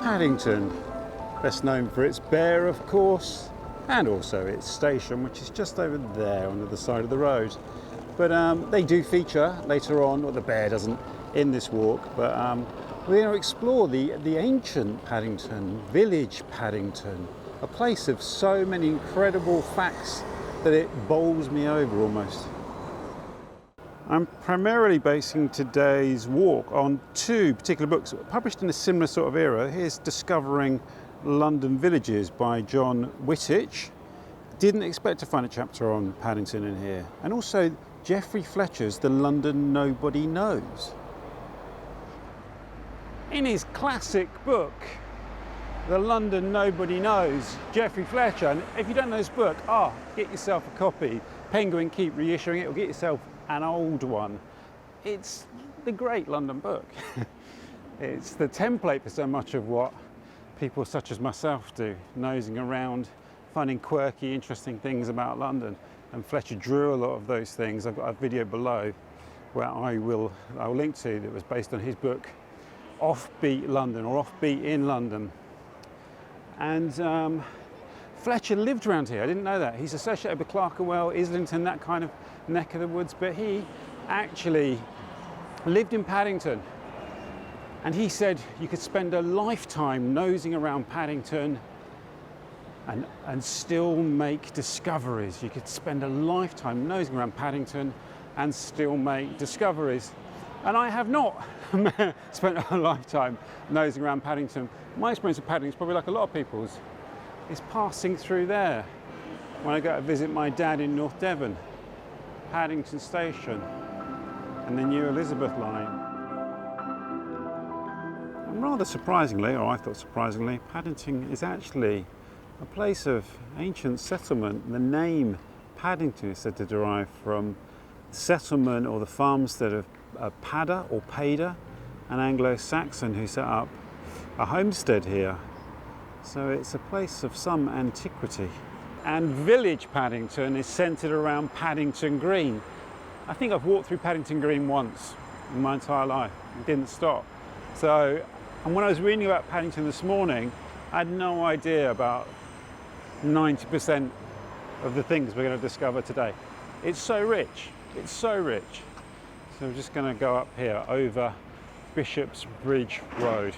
Paddington, best known for its bear of course, and also its station, which is just over there on the other side of the road. But they do feature later on, or the bear doesn't, in this walk, but we're going to explore the ancient Paddington, village Paddington, a place of so many incredible facts that it bowls me over almost. I'm primarily basing today's walk on two particular books published in a similar sort of era. Here's Discovering London Villages by John Whittich. Didn't expect to find a chapter on Paddington in here. And also Geoffrey Fletcher's The London Nobody Knows. In his classic book, The London Nobody Knows, Geoffrey Fletcher, and if you don't know this book, get yourself a copy. Penguin keep reissuing it, or get yourself an old one. It's the great London book. It's the template for so much of what people such as myself do, nosing around, finding quirky, interesting things about London. And Fletcher drew a lot of those things. I've got a video below where I'll link to that was based on his book, Offbeat London, or Offbeat in London. And Fletcher lived around here. I didn't know that. He's associated with Clerkenwell, Islington, that kind of neck of the woods, but he actually lived in Paddington. And he said you could spend a lifetime nosing around Paddington and still make discoveries. You could spend a lifetime nosing around Paddington and still make discoveries. And I have not spent a lifetime nosing around Paddington. My experience of Paddington is probably like a lot of people's. It's passing through there when I go to visit my dad in North Devon, Paddington Station and the New Elizabeth line. And rather surprisingly, or I thought surprisingly, Paddington is actually a place of ancient settlement. The name Paddington is said to derive from the settlement or the farmstead of Padda or Pader, an Anglo-Saxon who set up a homestead here. So it's a place of some antiquity. And village Paddington is centred around Paddington Green. I think I've walked through Paddington Green once in my entire life. It didn't stop. And when I was reading about Paddington this morning, I had no idea about 90% of the things we're going to discover today. It's so rich. It's so rich. So we're just going to go up here over Bishop's Bridge Road.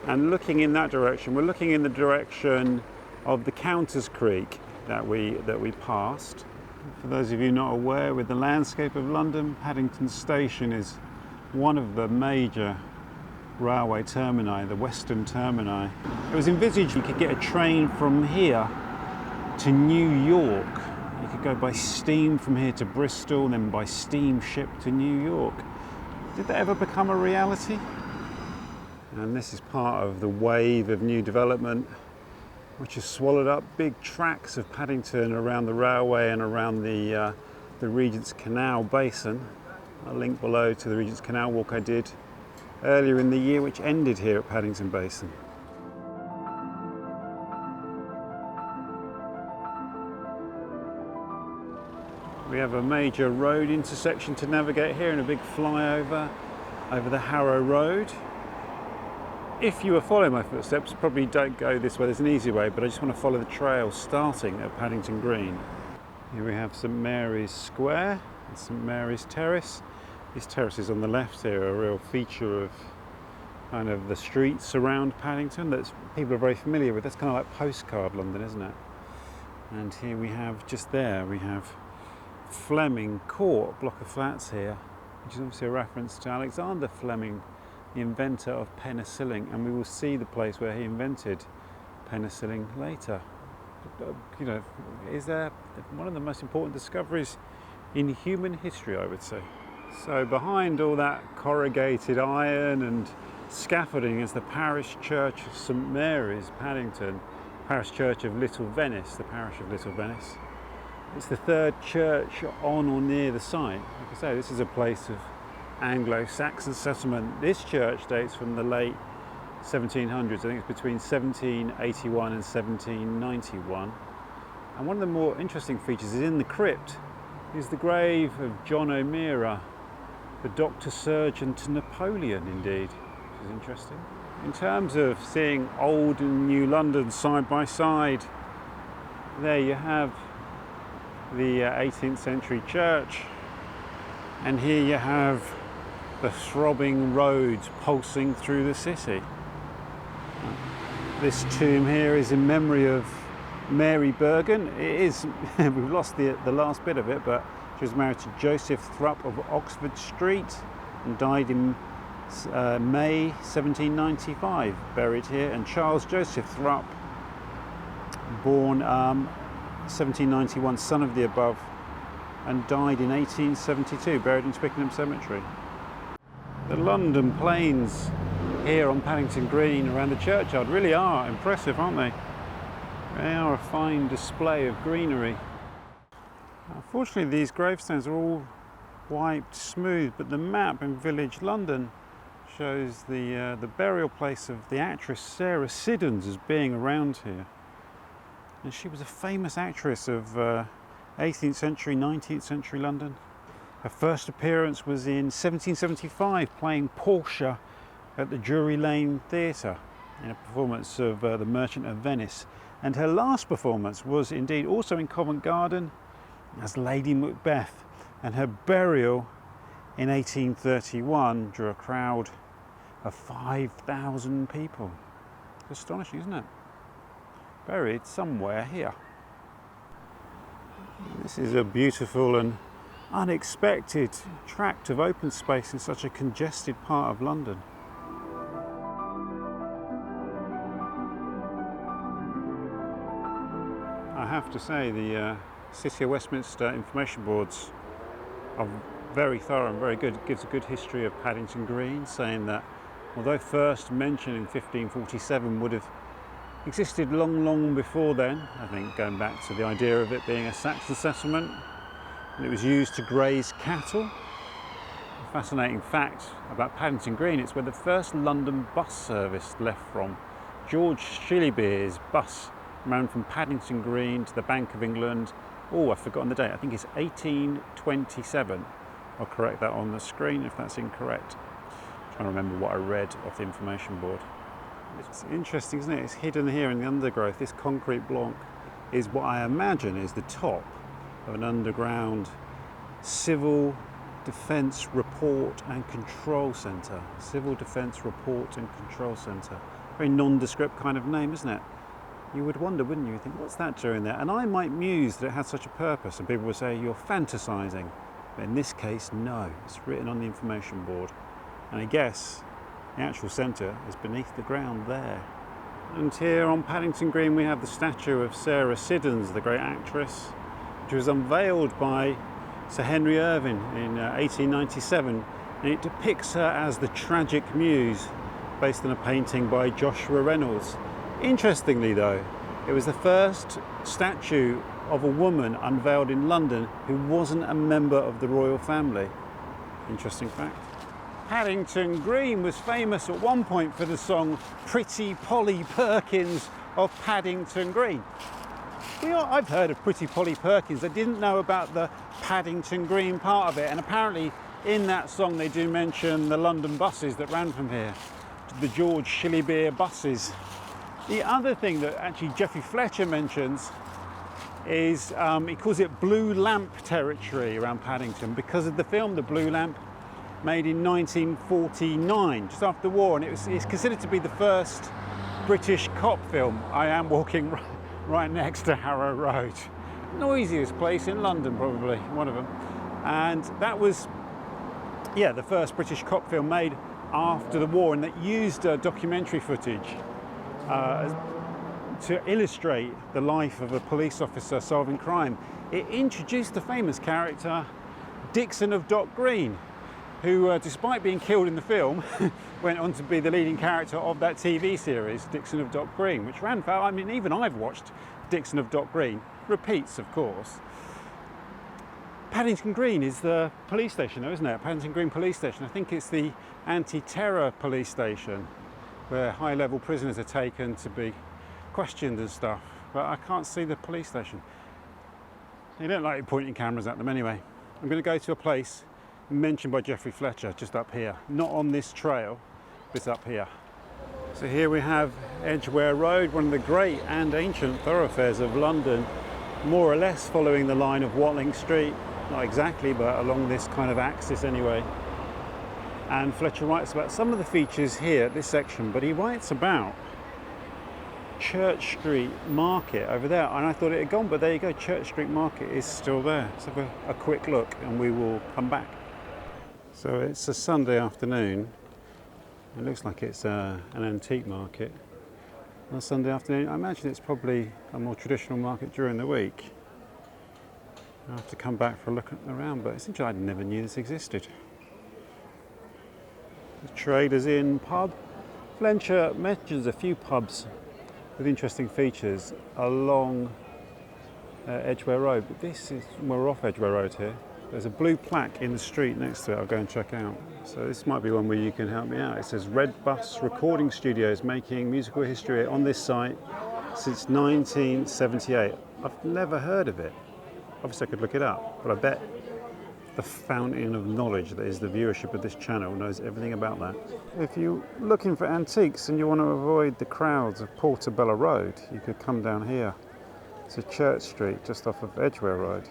And looking in that direction, we're looking in the direction of the Counters Creek that we passed. For those of you not aware, with the landscape of London, Paddington Station is one of the major railway termini, the western termini. It was envisaged you could get a train from here to New York. You could go by steam from here to Bristol, then by steamship to New York. Did that ever become a reality? And this is part of the wave of new development which has swallowed up big tracts of Paddington around the railway and around the Regent's Canal basin. I'll link below to the Regent's Canal walk I did earlier in the year, which ended here at Paddington Basin. We have a major road intersection to navigate here and a big flyover over the Harrow Road. If you were following my footsteps, probably don't go this way, there's an easy way, but I just want to follow the trail starting at Paddington Green. Here we have St Mary's Square and St Mary's Terrace. These terraces on the left here are a real feature of kind of the streets around Paddington that people are very familiar with. That's kind of like postcard London, isn't it? And here we have, just there, we have Fleming Court, block of flats here, which is obviously a reference to Alexander Fleming, the inventor of penicillin, and we will see the place where he invented penicillin later. You know, is there one of the most important discoveries in human history, I would say. So behind all that corrugated iron and scaffolding is the parish church of St Mary's, Paddington, parish church of Little Venice, the parish of Little Venice. It's the third church on or near the site. Like I say, this is a place of Anglo-Saxon settlement. This church dates from the late 1700s. I think it's between 1781 and 1791. And one of the more interesting features is in the crypt is the grave of John O'Meara, the doctor surgeon to Napoleon indeed. is interesting. In terms of seeing old and new London side by side, there you have the 18th century church, and here you have the throbbing roads pulsing through the city. This tomb here is in memory of Mary Bergen. It is, we've lost the last bit of it, but she was married to Joseph Thrupp of Oxford Street and died in May 1795, buried here. And Charles Joseph Thrupp, born 1791, son of the above, and died in 1872, buried in Twickenham Cemetery. The London plains here on Paddington Green around the churchyard really are impressive, aren't they? They are a fine display of greenery. Unfortunately, these gravestones are all wiped smooth, but the map in Village London shows the burial place of the actress Sarah Siddons as being around here. And she was a famous actress of 18th century, 19th century London. Her first appearance was in 1775, playing Portia at the Drury Lane Theatre in a performance of The Merchant of Venice. And her last performance was indeed also in Covent Garden as Lady Macbeth. And her burial in 1831 drew a crowd of 5,000 people. It's astonishing, isn't it? Buried somewhere here. This is a beautiful and unexpected tract of open space in such a congested part of London. I have to say the City of Westminster information boards are very thorough and very good. It gives a good history of Paddington Green, saying that although first mentioned in 1547 would have existed long before then, I think going back to the idea of it being a Saxon settlement, and it was used to graze cattle. A fascinating fact about Paddington Green, it's where the first London bus service left from. George Shillybeer's bus ran from Paddington Green to the Bank of England. Oh, I've forgotten the date. I think it's 1827. I'll correct that on the screen if that's incorrect. I'm trying to remember what I read off the information board. It's interesting, isn't it? It's hidden here in the undergrowth. This concrete block is what I imagine is the top of an underground civil defence report and control centre. Civil Defence Report and Control Centre. Very nondescript kind of name, isn't it? You would wonder, wouldn't you? You think, what's that doing there? And I might muse that it has such a purpose, and people would say, you're fantasising. But in this case, no. It's written on the information board. And I guess the actual centre is beneath the ground there. And here on Paddington Green we have the statue of Sarah Siddons, the great actress, which was unveiled by Sir Henry Irving in 1897, and it depicts her as the tragic muse, based on a painting by Joshua Reynolds. Interestingly though, it was the first statue of a woman unveiled in London who wasn't a member of the royal family. Interesting fact. Paddington Green was famous at one point for the song Pretty Polly Perkins of Paddington Green. I've heard of Pretty Polly Perkins. I didn't know about the Paddington Green part of it, and apparently in that song they do mention the London buses that ran from here, the George Shillybeer buses. The other thing that actually Geoffrey Fletcher mentions is he calls it Blue Lamp territory around Paddington because of the film The Blue Lamp, made in 1949, just after the war, and it's considered to be the first British cop film. I am walking right next to Harrow Road. Noisiest place in London, probably, one of them. And that was, yeah, the first British cop film made after the war, and that used documentary footage to illustrate the life of a police officer solving crime. It introduced the famous character Dixon of Dock Green, who, despite being killed in the film, went on to be the leading character of that TV series, Dixon of Dock Green, which ran for, I mean, even I've watched Dixon of Dock Green. Repeats, of course. Paddington Green is the police station, though, isn't it? Paddington Green Police Station. I think it's the anti-terror police station, where high-level prisoners are taken to be questioned and stuff. But I can't see the police station. They don't like pointing cameras at them anyway. I'm going to go to a place mentioned by Geoffrey Fletcher, just up here, not on this trail, bit up here. So here we have Edgware Road, one of the great and ancient thoroughfares of London, more or less following the line of Watling Street, not exactly, but along this kind of axis anyway. And Fletcher writes about some of the features here at this section, but he writes about Church Street Market over there, and I thought it had gone, but there you go, Church Street Market is still there. Let's have a quick look and we will come back. So it's a Sunday afternoon. It looks like it's an antique market on a Sunday afternoon. I imagine it's probably a more traditional market during the week. I'll have to come back for a look around, but essentially I never knew this existed. The Traders Inn pub. Fletcher mentions a few pubs with interesting features along Edgware Road, but we're off Edgware Road here. There's a blue plaque in the street next to it. I'll go and check out. So this might be one where you can help me out. It says Red Bus Recording Studios making musical history on this site since 1978. I've never heard of it. Obviously I could look it up, but I bet the fountain of knowledge that is the viewership of this channel knows everything about that. If you're looking for antiques and you want to avoid the crowds of Portobello Road, you could come down here to Church Street, just off of Edgware Road.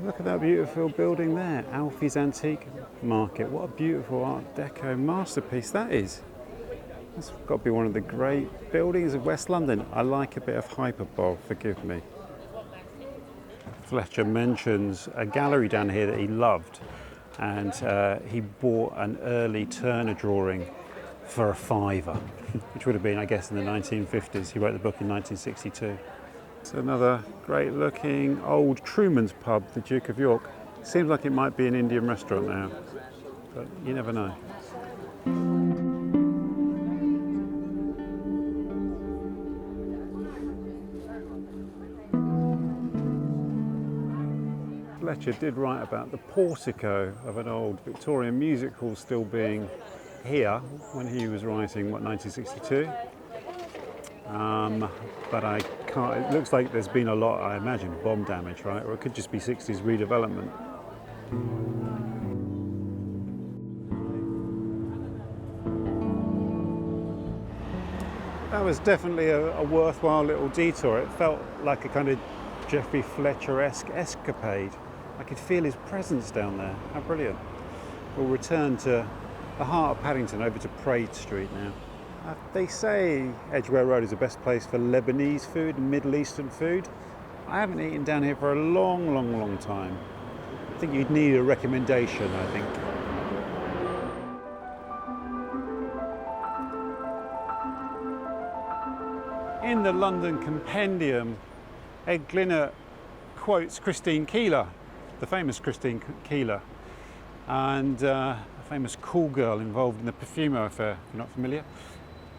Look at that beautiful building there, Alfie's Antique Market. What a beautiful Art Deco masterpiece that is. That's got to be one of the great buildings of West London. I like a bit of hyperbole, forgive me. Fletcher mentions a gallery down here that he loved, and he bought an early Turner drawing for a £5, which would have been, I guess, in the 1950s. He wrote the book in 1962. It's another great looking old Truman's pub, the Duke of York. Seems like it might be an Indian restaurant now, but you never know. Fletcher did write about the portico of an old Victorian music hall still being here when he was writing, 1962? But I can't, it looks like there's been a lot, I imagine, bomb damage, right? Or it could just be 60s redevelopment. That was definitely a worthwhile little detour. It felt like a kind of Geoffrey Fletcher-esque escapade. I could feel his presence down there. How brilliant. We'll return to the heart of Paddington, over to Praed Street now. They say Edgware Road is the best place for Lebanese food and Middle Eastern food. I haven't eaten down here for a long time. I think you'd need a recommendation, I think. In the London Compendium, Ed Glynner quotes Christine Keeler, the famous Christine Keeler, and a famous cool girl involved in the Perfumo affair, if you're not familiar.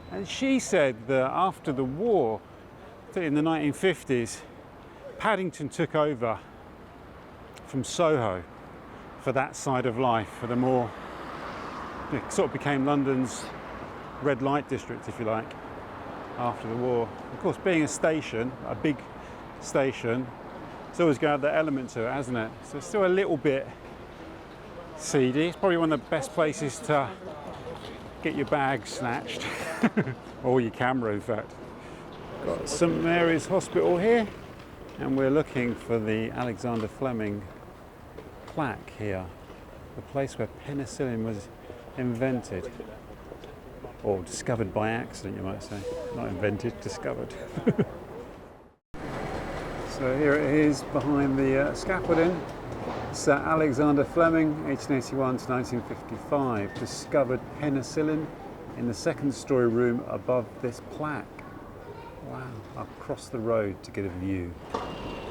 And she said that after the war, in the 1950s, Paddington took over from Soho for that side of life, for the more, it sort of became London's red light district, if you like, after the war. Of course, being a station, a big station, it's always going to have that element to it, hasn't it? So it's still a little bit seedy. It's probably one of the best places to get your bag snatched, or your camera in fact. Got St Mary's Hospital here, and we're looking for the Alexander Fleming plaque here, the place where penicillin was invented, or discovered by accident, you might say. Not invented, discovered. So here it is behind the scaffolding. Sir Alexander Fleming, 1881 to 1955, discovered penicillin in the second story room above this plaque. Wow, I'll cross the road to get a view.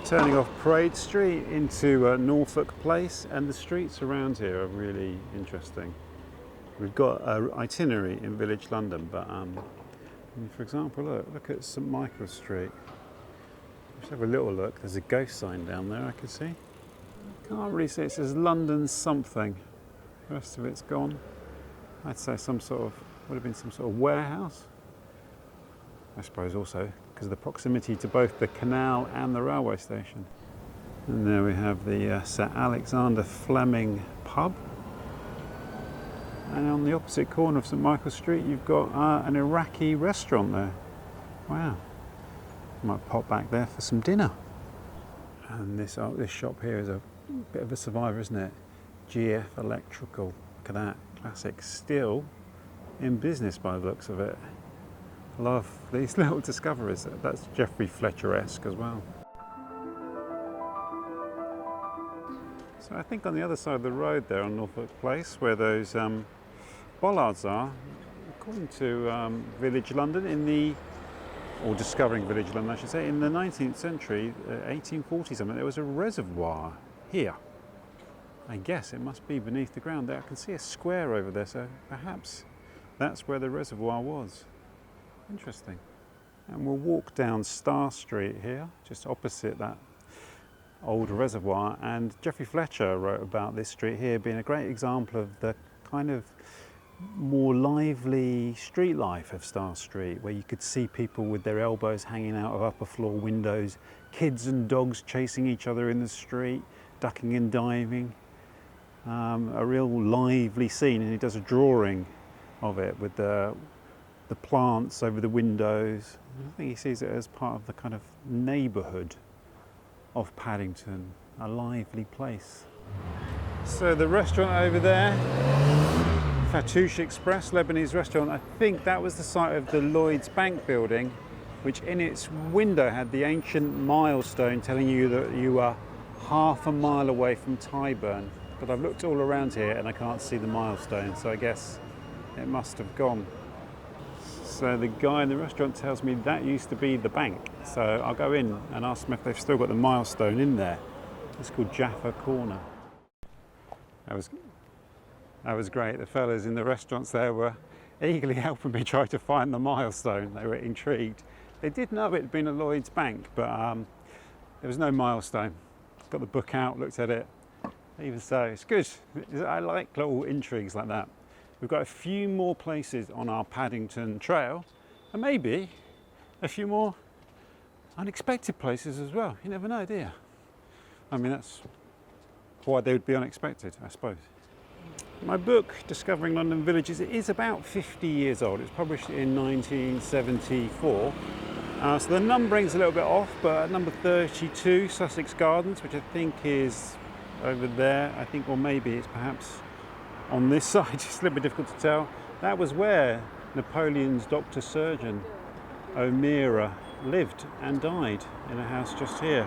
Turning off Praed Street into Norfolk Place, and the streets around here are really interesting. We've got an itinerary in Village London, but for example, look at St Michael's Street. Let's have a little look. There's a ghost sign down there I can see. Can't really see, it says London something. The rest of it's gone. I'd say would have been some sort of warehouse. I suppose also because of the proximity to both the canal and the railway station. And there we have the Sir Alexander Fleming pub. And on the opposite corner of St Michael's Street, you've got an Iraqi restaurant there. Wow. Might pop back there for some dinner. And this shop here is a bit of a survivor, isn't it? GF Electrical. Look at that. Classic. Still in business by the looks of it. Love these little discoveries. That's Geoffrey Fletcher-esque as well. So I think on the other side of the road there on Norfolk Place, where those bollards are, according to Village London, or discovering Village London I should say, in the 19th century, 1840 something, there was a reservoir here. I guess it must be beneath the ground there. I can see a square over there, so perhaps that's where the reservoir was. Interesting. And we'll walk down Star Street here, just opposite that old reservoir, and Geoffrey Fletcher wrote about this street here being a great example of the kind of more lively street life of Star Street, where you could see people with their elbows hanging out of upper floor windows, kids and dogs chasing each other in the street, ducking and diving. A real lively scene, and he does a drawing of it with the plants over the windows. I think he sees it as part of the kind of neighbourhood of Paddington, a lively place. So the restaurant over there, Fatouche Express, Lebanese restaurant, I think that was the site of the Lloyds Bank building, which in its window had the ancient milestone telling you that you were half a mile away from Tyburn. But I've looked all around here and I can't see the milestone, so I guess it must have gone. So the guy in the restaurant tells me that used to be the bank. So I'll go in and ask them if they've still got the milestone in there. It's called Jaffa Corner. That was great. The fellas in the restaurants there were eagerly helping me try to find the milestone. They were intrigued. They did know it had been a Lloyds Bank, but there was no milestone. Got the book out, looked at it. Even so, it's good. I like little intrigues like that. We've got a few more places on our Paddington Trail, and maybe a few more unexpected places as well. You never know, do you? I mean, that's why they would be unexpected, I suppose. My book, Discovering London Villages, is about 50 years old. It was published in 1974. So the numbering's a little bit off, but number 32, Sussex Gardens, which I think is over there, I think, or maybe it's perhaps on this side, it's a little bit difficult to tell. That was where Napoleon's doctor surgeon, O'Meara, lived and died, in a house just here.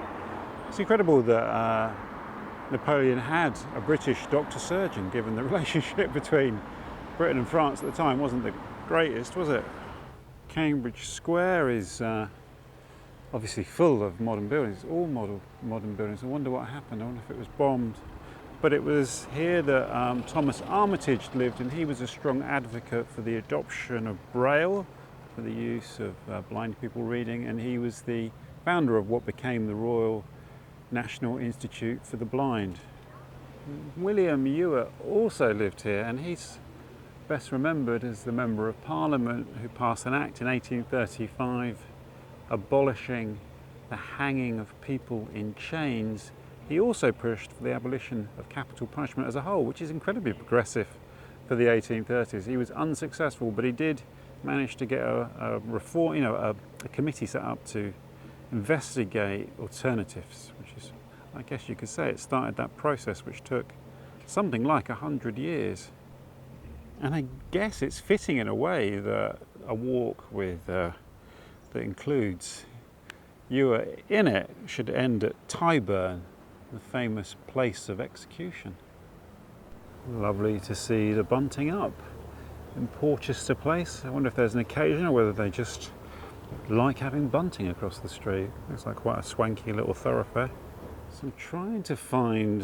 It's incredible that Napoleon had a British doctor surgeon, given the relationship between Britain and France at the time wasn't the greatest, was it? Cambridge Square is obviously full of modern buildings, all modern buildings. I wonder what happened. I wonder if it was bombed. But it was here that Thomas Armitage lived, and he was a strong advocate for the adoption of Braille, for the use of blind people reading, and he was the founder of what became the Royal National Institute for the Blind. William Ewart also lived here, and he's best remembered as the Member of Parliament who passed an act in 1835 abolishing the hanging of people in chains. He also pushed for the abolition of capital punishment as a whole, which is incredibly progressive for the 1830s. He was unsuccessful, but he did manage to get a reform, a committee set up to investigate alternatives, which is, I guess you could say, it started that process which took something like 100 years. And I guess it's fitting in a way that a walk with that includes Ewart in it should end at Tyburn, the famous place of execution. Lovely to see the bunting up in Porchester Place. I wonder if there's an occasion or whether they just like having bunting across the street. Looks like quite a swanky little thoroughfare. So I'm trying to find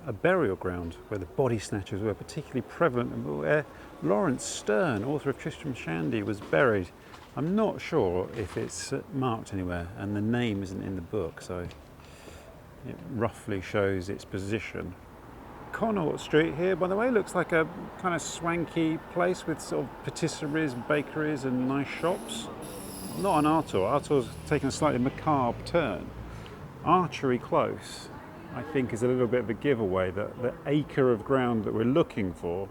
a burial ground where the body snatchers were particularly prevalent and where Laurence Sterne, author of Tristram Shandy, was buried. I'm not sure if it's marked anywhere, and the name isn't in the book, so it roughly shows its position. Connaught Street here, by the way, looks like a kind of swanky place with sort of patisseries, bakeries and nice shops. Not an Artor. Artor's taken a slightly macabre turn. Archery Close, I think, is a little bit of a giveaway that the acre of ground that we're looking for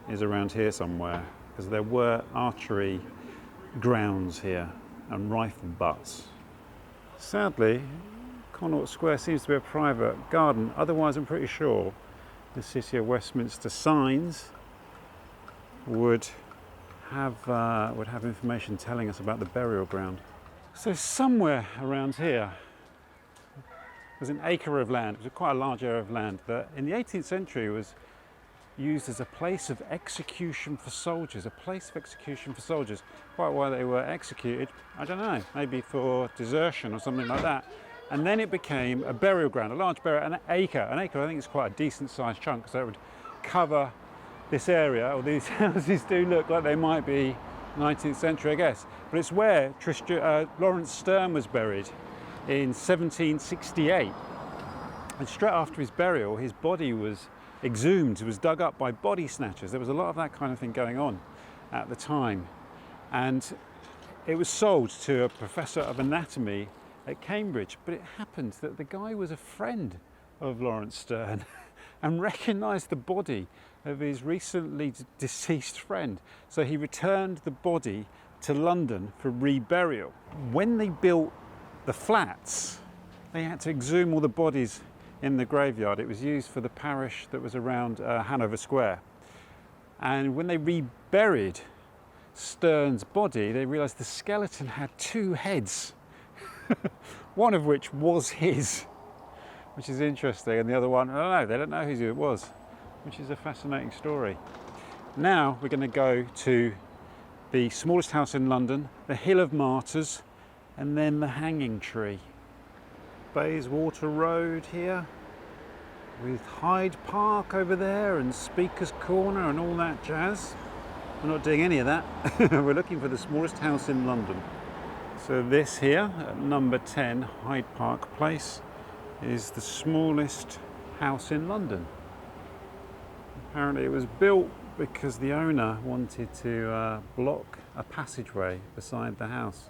is around here somewhere, because there were archery grounds here and rifle butts. Sadly, Conduit Square seems to be a private garden. Otherwise, I'm pretty sure the City of Westminster signs would have information telling us about the burial ground. So somewhere around here was an acre of land. It was quite a large area of land that in the 18th century was used as a place of execution for soldiers. Quite why they were executed, I don't know, maybe for desertion or something like that. And then it became a burial ground, a large burial, an acre. An acre, I think, is quite a decent sized chunk, so it would cover this area. Or these houses do look like they might be 19th century, I guess. But it's where Laurence Sterne was buried in 1768. And straight after his burial, his body was exhumed, it was dug up by body snatchers. There was a lot of that kind of thing going on at the time. And it was sold to a professor of anatomy at Cambridge. But it happened that the guy was a friend of Laurence Sterne and recognised the body of his recently deceased friend. So he returned the body to London for reburial. When they built the flats, they had to exhume all the bodies in the graveyard. It was used for the parish that was around Hanover Square. And when they reburied Sterne's body, they realised the skeleton had two heads, one of which was his, which is interesting, and the other one, I don't know, they don't know who it was, which is a fascinating story. Now we're going to go to the smallest house in London, the Hill of Martyrs, and then the Hanging Tree. Bayswater Road here, with Hyde Park over there and Speaker's Corner and all that jazz. We're not doing any of that. We're looking for the smallest house in London. So this here, at number 10 Hyde Park Place, is the smallest house in London. Apparently it was built because the owner wanted to block a passageway beside the house.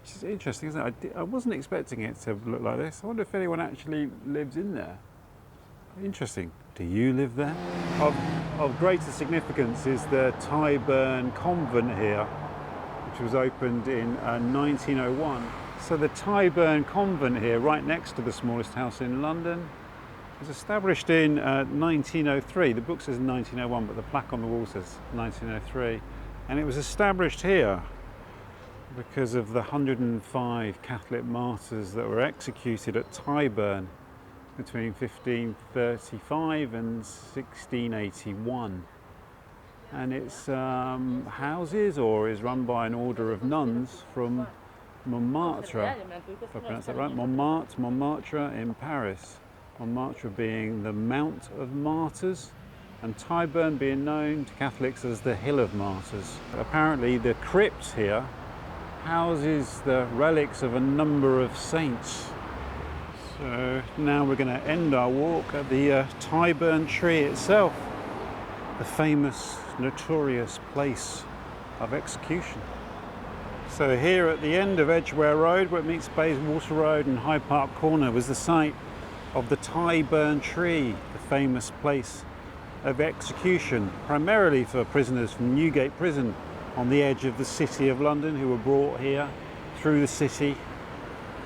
Which is interesting, isn't it? I wasn't expecting it to look like this. I wonder if anyone actually lives in there. Interesting. Do you live there? Of greater significance is the Tyburn Convent here, which was opened in 1901. So the Tyburn Convent here, right next to the smallest house in London, was established in 1903. The book says 1901, but the plaque on the wall says 1903. And it was established here because of the 105 Catholic martyrs that were executed at Tyburn between 1535 and 1681. And it's houses, or is run by an order of nuns from Montmartre, if I pronounce that right, Montmartre in Paris. Montmartre being the Mount of Martyrs, and Tyburn being known to Catholics as the Hill of Martyrs. Apparently the crypt here houses the relics of a number of saints. So now we're going to end our walk at the Tyburn Tree itself, the famous, notorious place of execution. So here at the end of Edgware Road, where it meets Bayswater Road and Hyde Park Corner, was the site of the Tyburn Tree, the famous place of execution, primarily for prisoners from Newgate Prison on the edge of the City of London, who were brought here through the city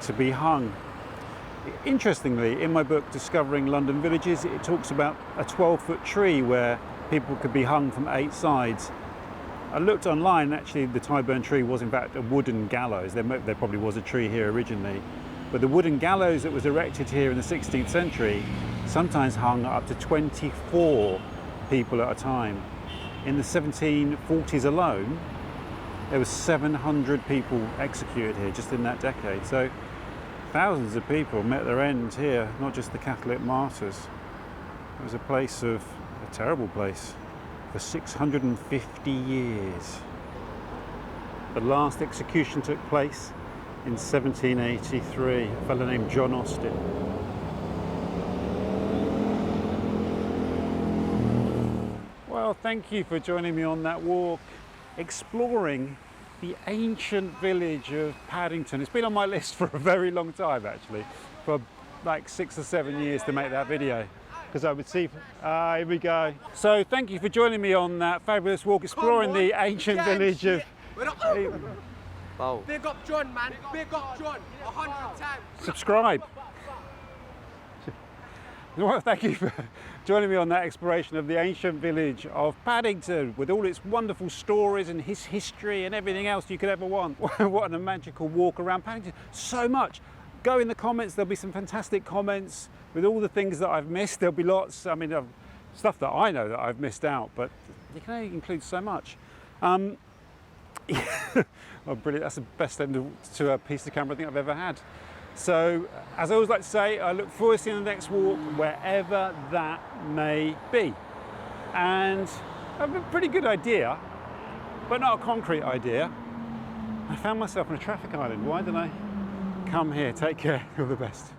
to be hung. Interestingly, in my book Discovering London Villages, it talks about a 12-foot tree where people could be hung from 8 sides. I looked online, actually the Tyburn Tree was in fact a wooden gallows. There probably was a tree here originally, but the wooden gallows that was erected here in the 16th century sometimes hung up to 24 people at a time. In the 1740s alone, there were 700 people executed here just in that decade. So thousands of people met their end here, not just the Catholic martyrs. It was a terrible place, for 650 years. The last execution took place in 1783, a fellow named John Austin. Well, thank you for joining me on that walk, exploring the ancient village of Paddington. It's been on my list for a very long time, actually, for like 6 or 7 years to make that video. because I would see. Here we go. So thank you for joining me on that fabulous walk exploring the ancient village of. Oh. Big up John, man. Big up John. 100 times. Subscribe. Well, thank you for joining me on that exploration of the ancient village of Paddington with all its wonderful stories and his history and everything else you could ever want. What a magical walk around Paddington. So much. Go in the comments, there'll be some fantastic comments with all the things that I've missed. There'll be lots, I mean, stuff that I know that I've missed out, but you can only include so much. Oh, brilliant. That's the best end to a piece of camera I think I've ever had. So, as I always like to say, I look forward to seeing the next walk, wherever that may be. And I have a pretty good idea, but not a concrete idea. I found myself on a traffic island. Why didn't I come here? Take care. All the best.